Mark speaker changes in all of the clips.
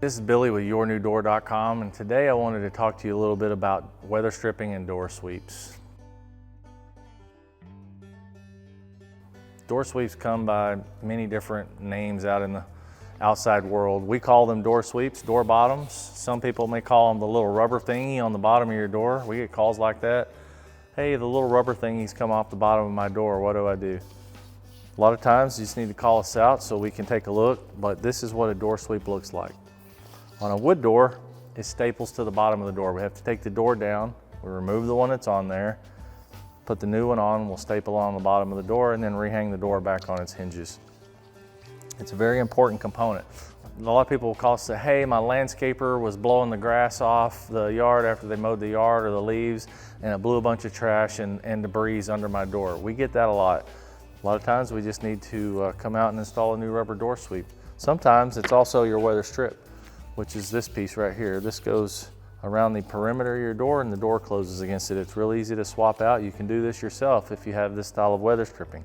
Speaker 1: This is Billy with yournewdoor.com, and today I wanted to talk to you a little bit about weather stripping and door sweeps. Door sweeps come by many different names out in the outside world. We call them door sweeps, door bottoms. Some people may call them the little rubber thingy on the bottom of your door. We get calls like that. Hey, the little rubber thingy's come off the bottom of my door, what do I do? A lot of times you just need to call us out so we can take a look, but this is what a door sweep looks like. On a wood door, it staples to the bottom of the door. We have to take the door down, we remove the one that's on there, put the new one on, we'll staple on the bottom of the door, and then rehang the door back on its hinges. It's a very important component. A lot of people will call and say, hey, my landscaper was blowing the grass off the yard after they mowed the yard or the leaves, and it blew a bunch of trash and debris under my door. We get that a lot. A lot of times we just need to come out and install a new rubber door sweep. Sometimes it's also your weather strip, which is this piece right here. This goes around the perimeter of your door and the door closes against it. It's really easy to swap out. You can do this yourself if you have this style of weather stripping.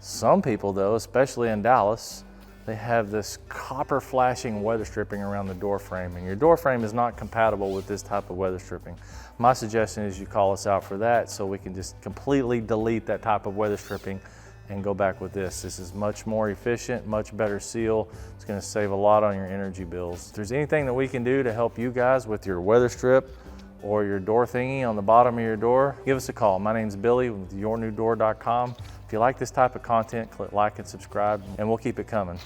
Speaker 1: Some people though, especially in Dallas, they have this copper flashing weather stripping around the door frame, and your door frame is not compatible with this type of weather stripping. My suggestion is you call us out for that so we can just completely delete that type of weather stripping and go back with this. This is much more efficient, much better seal. It's gonna save a lot on your energy bills. If there's anything that we can do to help you guys with your weather strip or your door thingy on the bottom of your door, give us a call. My name's Billy with yournewdoor.com. If you like this type of content, click like and subscribe, and we'll keep it coming.